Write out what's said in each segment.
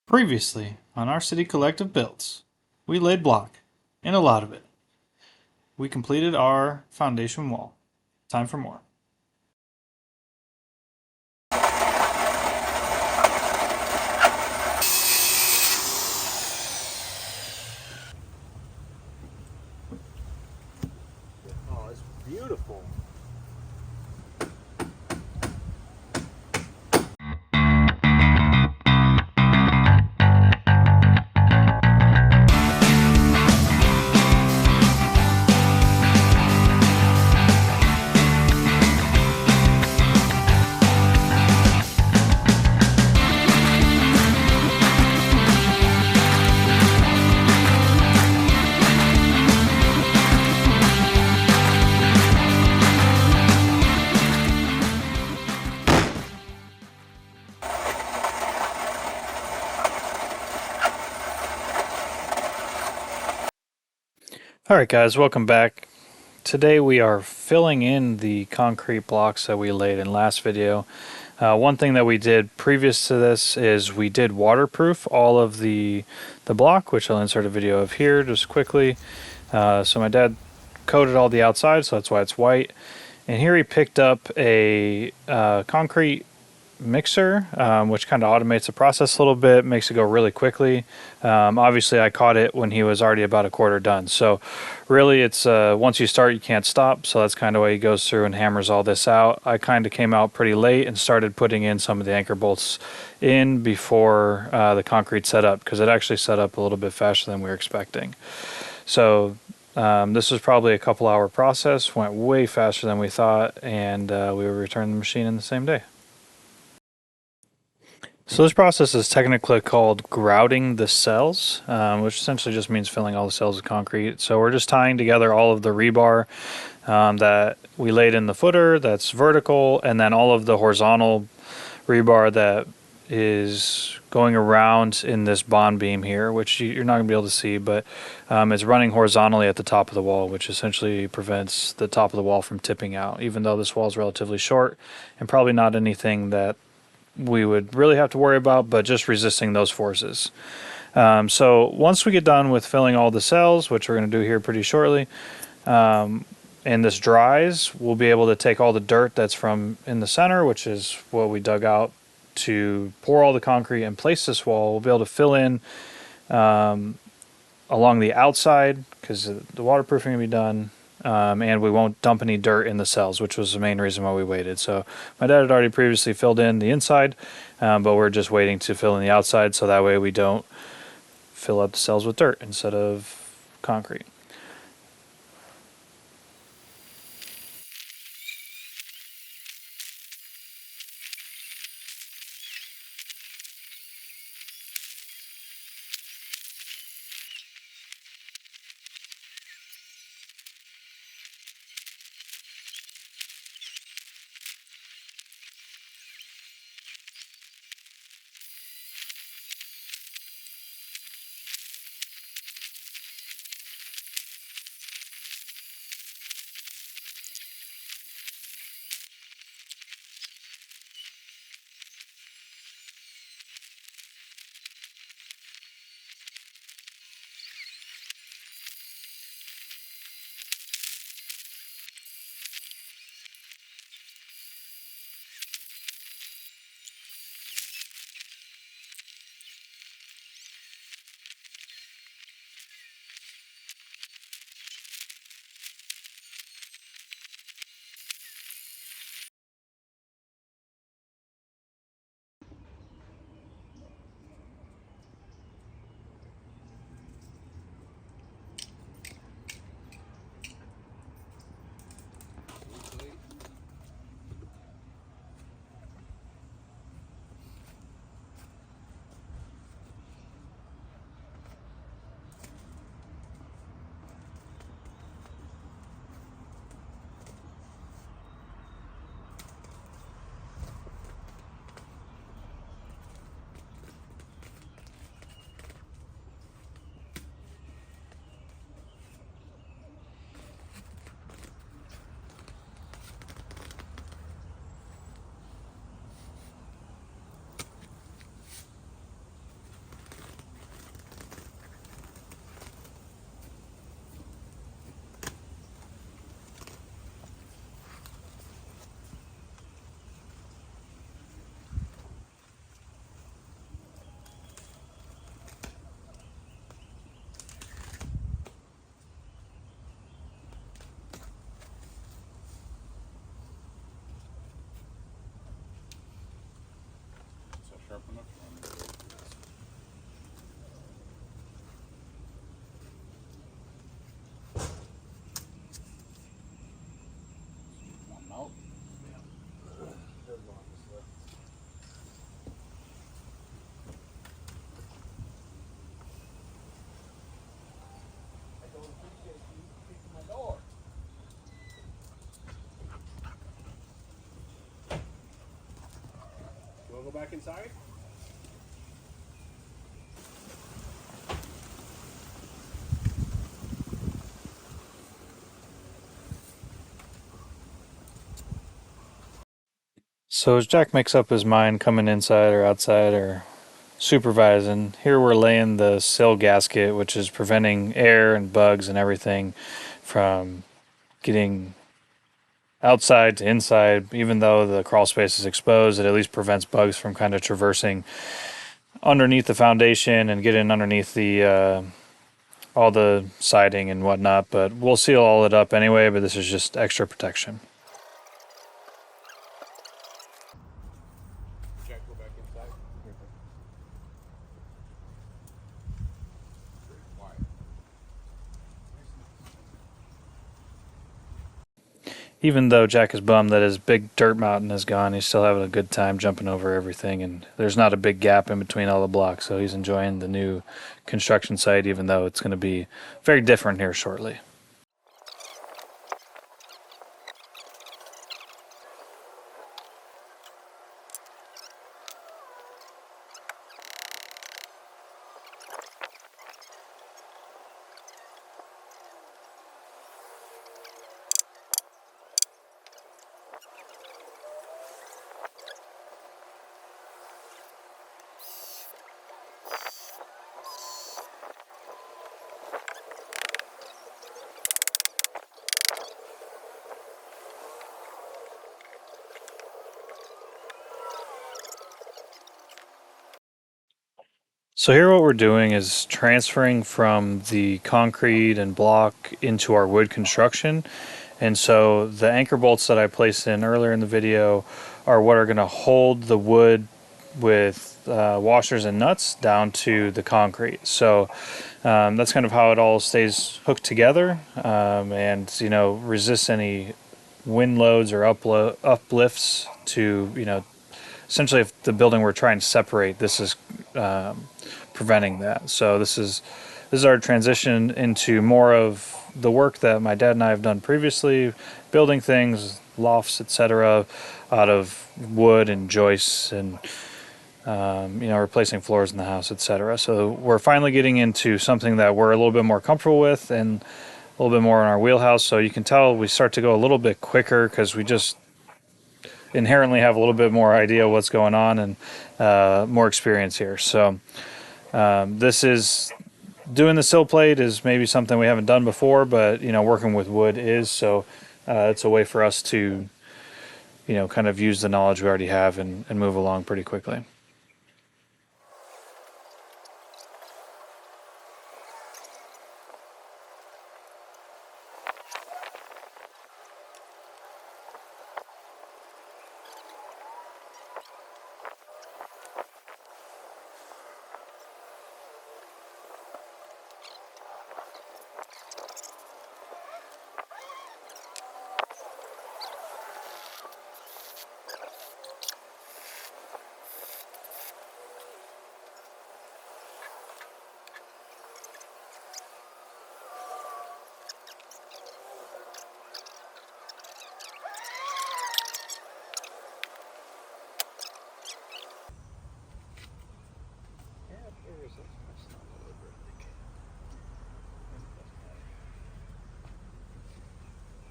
Previously, on our city collective builds, we laid block, and a lot of it. We completed our foundation wall. Time for more. Oh, it's beautiful. Alright guys, welcome back. Today we are filling in the concrete blocks that we laid in last video. One thing that we did previous to this is we did waterproof all of the block, which I'll insert a video of here just quickly. So my dad coated all the outside, so that's why it's white. And here he picked up a concrete mixer, which kind of automates the process a little bit, makes it go really quickly. Obviously I caught it when he was already about a quarter done, so really it's once you start you can't stop, so that's kind of why he goes through and hammers all this out. I kind of came out pretty late and started putting in some of the anchor bolts in before the concrete set up, because it actually set up a little bit faster than we were expecting. So this was probably a couple hour process, went way faster than we thought, and we will return the machine in the same day. So this process is technically called grouting the cells, which essentially just means filling all the cells with concrete. So we're just tying together all of the rebar that we laid in the footer that's vertical, and then all of the horizontal rebar that is going around in this bond beam here, which you're not going to be able to see, but it's running horizontally at the top of the wall, which essentially prevents the top of the wall from tipping out, even though this wall is relatively short and probably not anything that we would really have to worry about, but just resisting those forces. So once we get done with filling all the cells, which we're going to do here pretty shortly, and this dries, we'll be able to take all the dirt that's from in the center, which is what we dug out to pour all the concrete and place this wall. We'll be able to fill in along the outside, because the waterproofing will be done, and we won't dump any dirt in the cells, which was the main reason why we waited. So my dad had already previously filled in the inside, but we're just waiting to fill in the outside, so that way we don't fill up the cells with dirt instead of concrete. sharp enough. One out. I don't appreciate you kicking my door. You want to go back inside? So as Jack makes up his mind coming inside or outside or supervising, here we're laying the sill gasket, which is preventing air and bugs and everything from getting outside to inside. Even though the crawl space is exposed, it at least prevents bugs from kind of traversing underneath the foundation and getting underneath the all the siding and whatnot. But we'll seal all it up anyway, but this is just extra protection. Jack, go back inside. Very quiet. Even though Jack is bummed that his big dirt mountain is gone, he's still having a good time jumping over everything, and there's not a big gap in between all the blocks, so he's enjoying the new construction site, even though it's going to be very different here shortly. So here what we're doing is transferring from the concrete and block into our wood construction. And so the anchor bolts that I placed in earlier in the video are what are going to hold the wood with washers and nuts down to the concrete. So that's kind of how it all stays hooked together, and resists any wind loads or uplifts to essentially if the building were trying to separate, this is preventing that. So this is our transition into more of the work that my dad and I have done previously, building things, lofts, etc., out of wood and joists and replacing floors in the house, etc. So we're finally getting into something that we're a little bit more comfortable with and a little bit more in our wheelhouse. So you can tell we start to go a little bit quicker because we just inherently have a little bit more idea what's going on and more experience here. So this is doing the sill plate is maybe something we haven't done before, but working with wood is. So it's a way for us to kind of use the knowledge we already have and move along pretty quickly.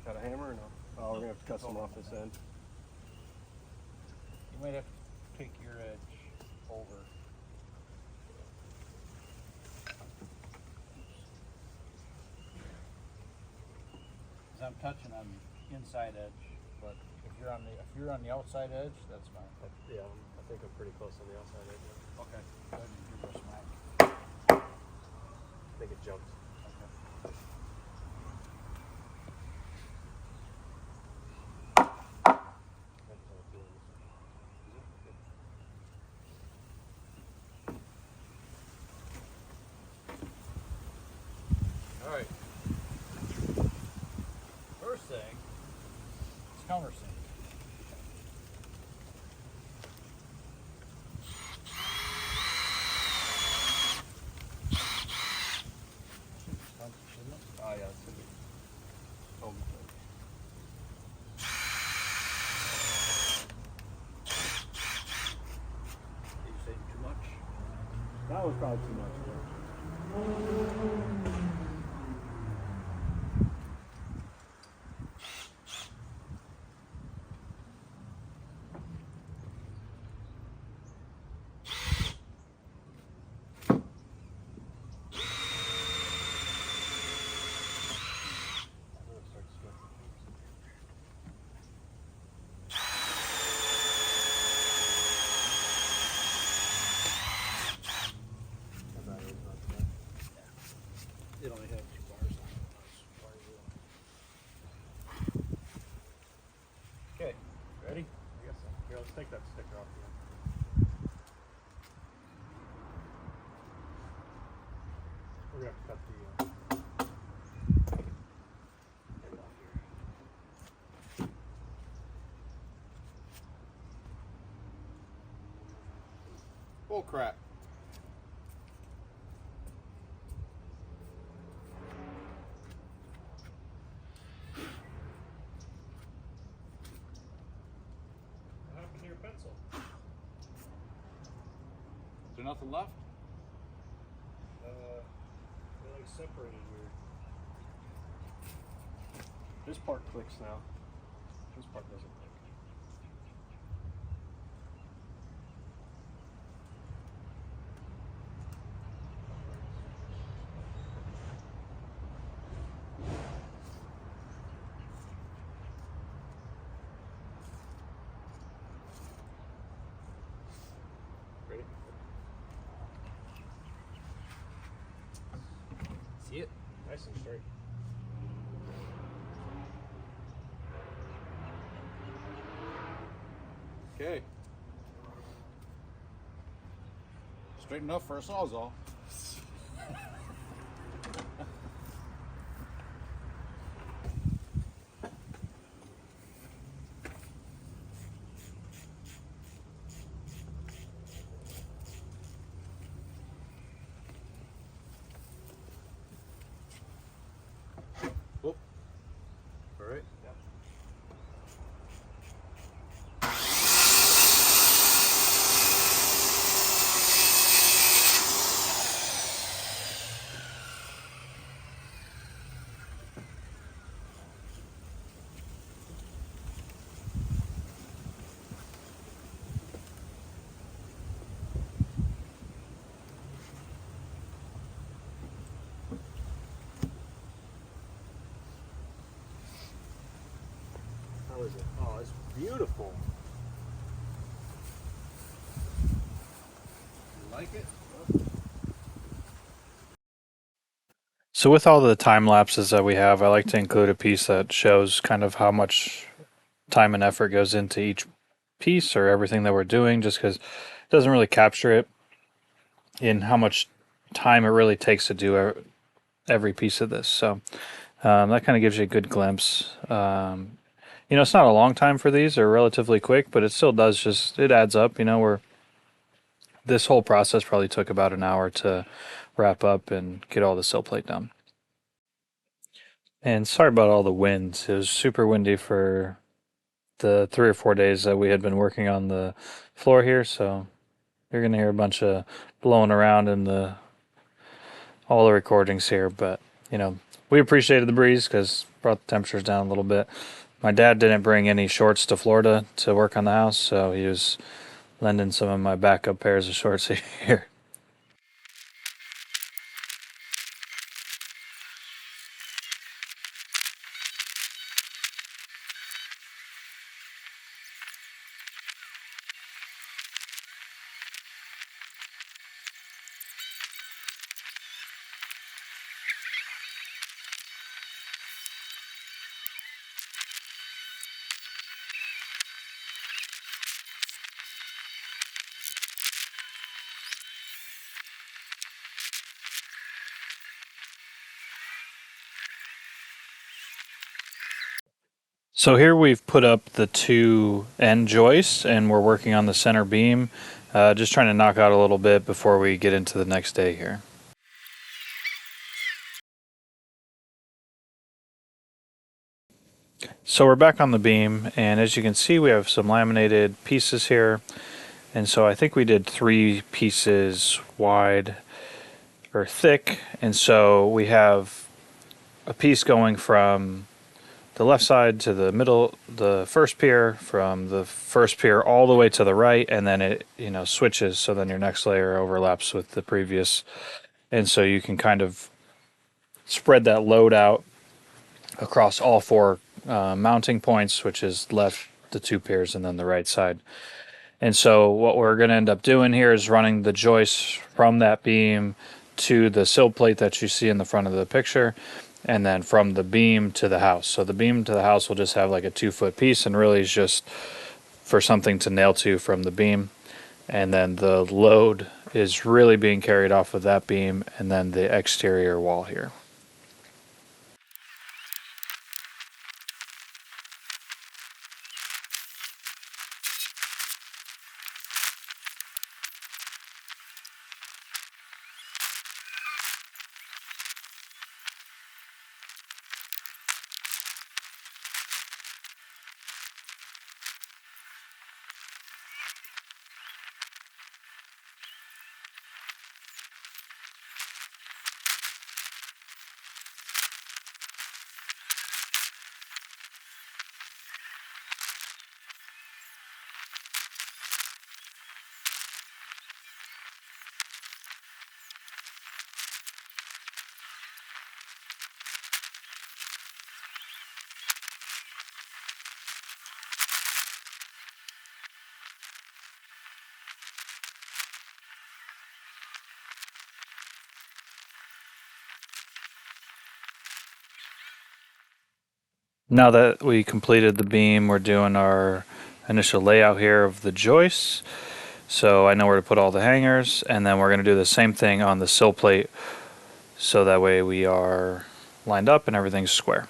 Got a hammer or no? Oh, we're gonna have to cut some off this end. You might have to take your edge over. 'Cause I'm touching on the inside edge, but if you're on the outside edge, that's fine. Yeah, I think I'm pretty close on the outside edge. Okay. Go ahead and give her a smack. I think it jumped. Okay. thing is countersink. Oh yeah, it's gonna be home. Are you saying too much? That was probably too much. It only had 2 bars on it. Okay, ready? I guess so. Here, let's take that sticker off here. We're gonna have to cut the end off here. Bull crap. What happened to your pencil? Is there nothing left? They're like separated weird. This part clicks now. This part doesn't click. Ready? See it? Nice and straight. Okay. Straight enough for a sawzall. Whoop. All right. Yeah. How is it? Oh, it's beautiful. You like it? So with all the time lapses that we have, I like to include a piece that shows kind of how much time and effort goes into each piece or everything that we're doing, just because it doesn't really capture it in how much time it really takes to do every piece of this. So that kind of gives you a good glimpse. It's not a long time for these; they're relatively quick, but it still does it adds up. Where this whole process probably took about an hour to wrap up and get all the sill plate done. And sorry about all the winds. It was super windy for the 3 or 4 days that we had been working on the floor here, so you're gonna hear a bunch of blowing around in all the recordings here. But we appreciated the breeze because brought the temperatures down a little bit. My dad didn't bring any shorts to Florida to work on the house, so he was lending some of my backup pairs of shorts here. So here we've put up the two end joists and we're working on the center beam, just trying to knock out a little bit before we get into the next day here. So we're back on the beam, and as you can see we have some laminated pieces here, and so I think we did 3 pieces wide or thick, and so we have a piece going from the left side to the middle, the first pier, from the first pier all the way to the right, and then it switches, so then your next layer overlaps with the previous, and so you can kind of spread that load out across all 4 mounting points, which is left, the 2 piers, and then the right side. And so what we're going to end up doing here is running the joists from that beam to the sill plate that you see in the front of the picture, and then from the beam to the house. So the beam to the house will just have like a 2-foot piece, and really is just for something to nail to from the beam. And then the load is really being carried off of that beam and then the exterior wall here. Now that we completed the beam, we're doing our initial layout here of the joists. So I know where to put all the hangers, and then we're going to do the same thing on the sill plate, so that way we are lined up and everything's square.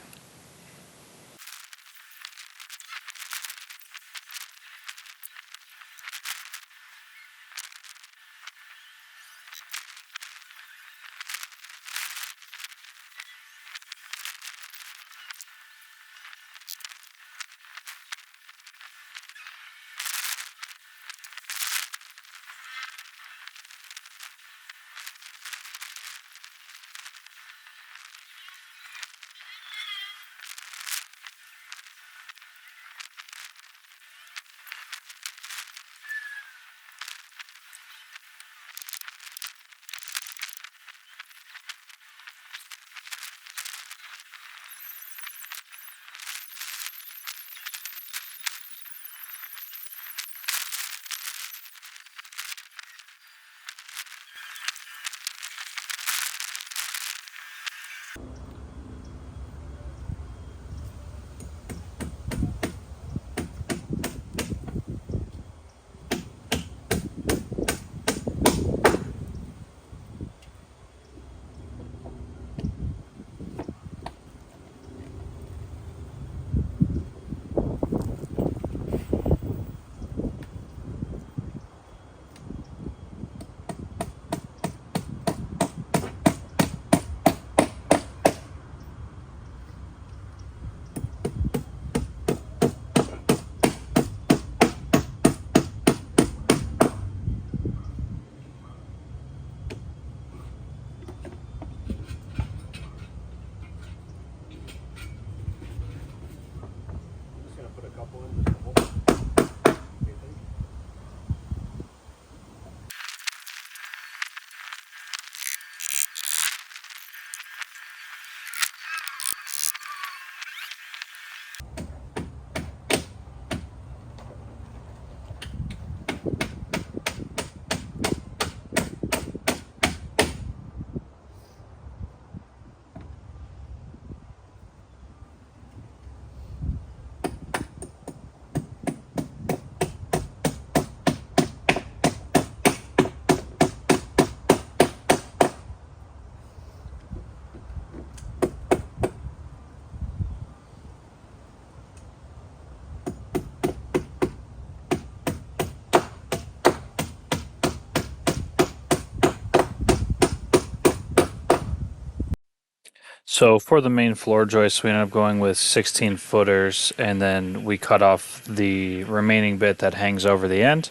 So for the main floor joist, we ended up going with 16 footers, and then we cut off the remaining bit that hangs over the end,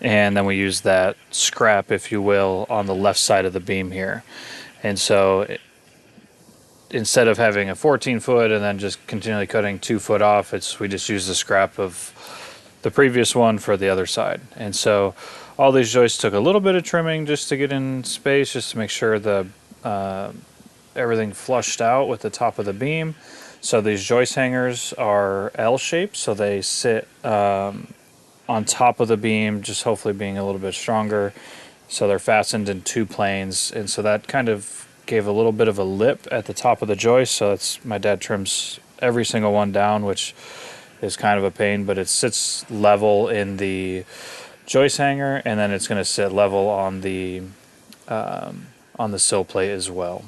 and then we use that scrap, if you will, on the left side of the beam here. And so instead of having a 14 foot and then just continually cutting 2 foot off, we just use the scrap of the previous one for the other side. And so all these joists took a little bit of trimming just to get in space, just to make sure the everything flushed out with the top of the beam. So these joist hangers are L-shaped, so they sit on top of the beam, just hopefully being a little bit stronger. So they're fastened in 2 planes, and so that kind of gave a little bit of a lip at the top of the joist. So it's my dad trims every single one down, which is kind of a pain, but it sits level in the joist hanger, and then it's going to sit level on the sill plate as well.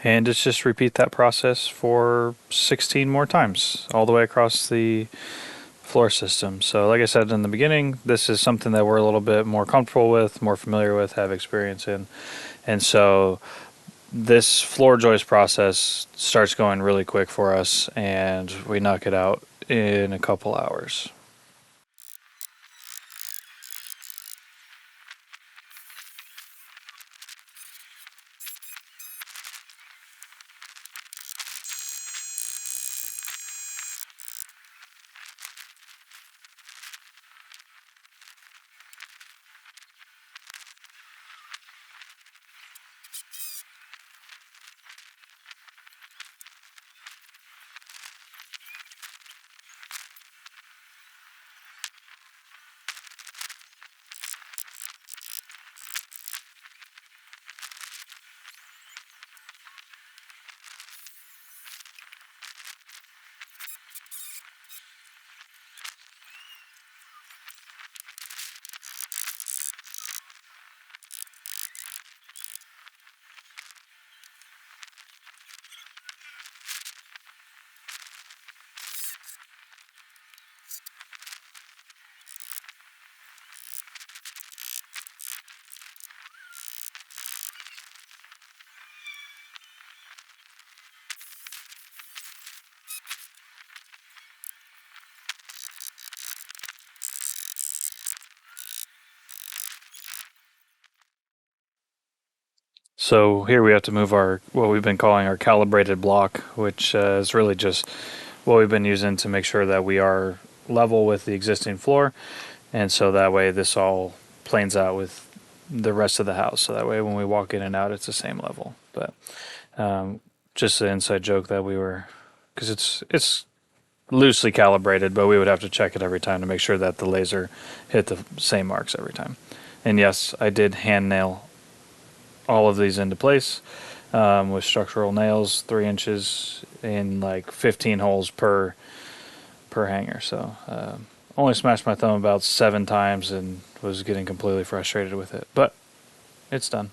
And it's just repeat that process for 16 more times all the way across the floor system. So like I said in the beginning, this is something that we're a little bit more comfortable with, more familiar with, have experience in. And so this floor joist process starts going really quick for us, and we knock it out in a couple hours. So here we have to move our what we've been calling our calibrated block, which is really just what we've been using to make sure that we are level with the existing floor, and so that way this all planes out with the rest of the house. So that way when we walk in and out, it's the same level. But just an inside joke that we were, because it's loosely calibrated, but we would have to check it every time to make sure that the laser hit the same marks every time. And yes, I did hand nail all of these into place with structural nails, 3 inches in like 15 holes per hanger. So only smashed my thumb about 7 times and was getting completely frustrated with it. But it's done,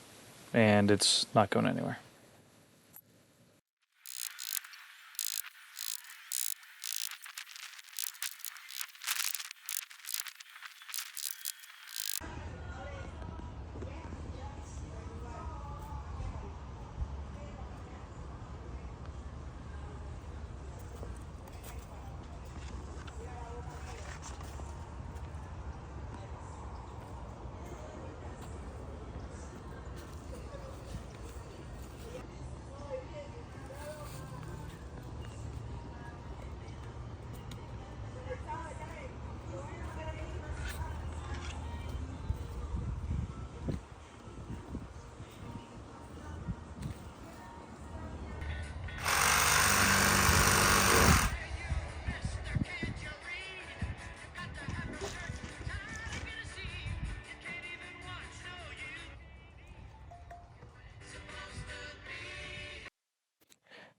and it's not going anywhere.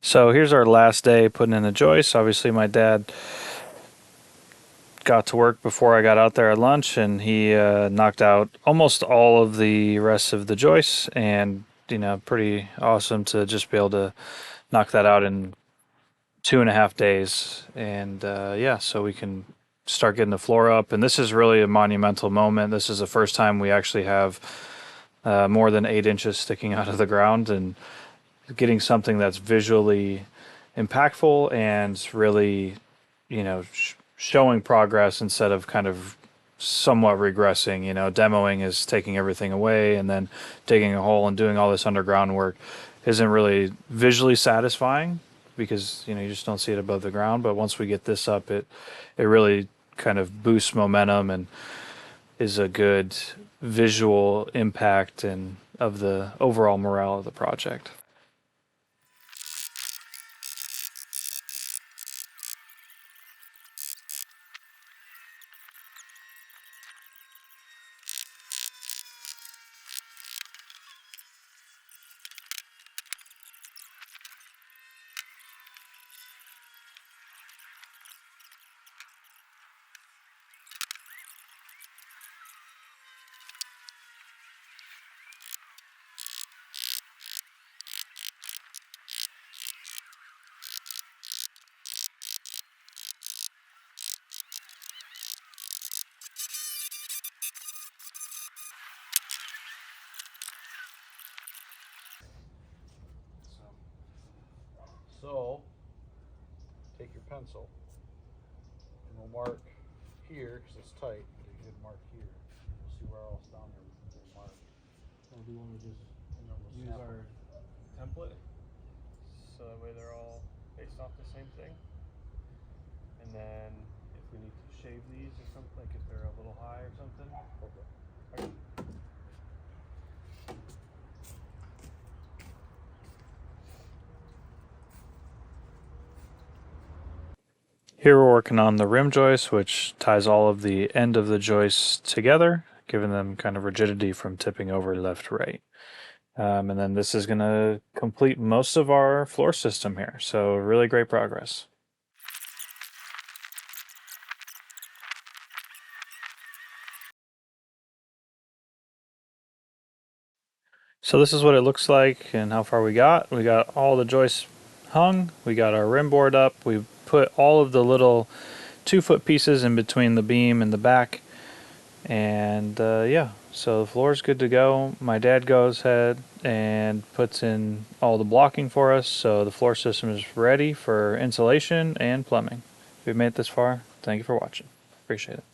So here's our last day putting in the joists. Obviously, my dad got to work before I got out there at lunch, and he knocked out almost all of the rest of the joists. And pretty awesome to just be able to knock that out in 2.5 days. And yeah, so we can start getting the floor up. And this is really a monumental moment. This is the first time we actually have more than 8 inches sticking out of the ground, and getting something that's visually impactful and really, showing progress instead of kind of somewhat regressing. Demoing is taking everything away and then digging a hole and doing all this underground work isn't really visually satisfying because you just don't see it above the ground. But once we get this up, it really kind of boosts momentum and is a good visual impact and of the overall morale of the project. So, take your pencil and we'll mark here because it's tight. But you should mark here. We'll see where else down there we'll mark. Or do you want to just And then we'll use snap our them. template so that way they're all based off the same thing? And then if we need to shave these or something, like if they're a little high or something. Okay. Okay. Here we're working on the rim joist, which ties all of the end of the joists together, giving them kind of rigidity from tipping over left to right. And then this is going to complete most of our floor system here. So really great progress. So this is what it looks like and how far we got. We got all the joists hung. We got our rim board up. We put all of the little 2-foot pieces in between the beam and the back. And yeah, so the floor is good to go. My dad goes ahead and puts in all the blocking for us. So the floor system is ready for insulation and plumbing. If you've made it this far, thank you for watching. Appreciate it.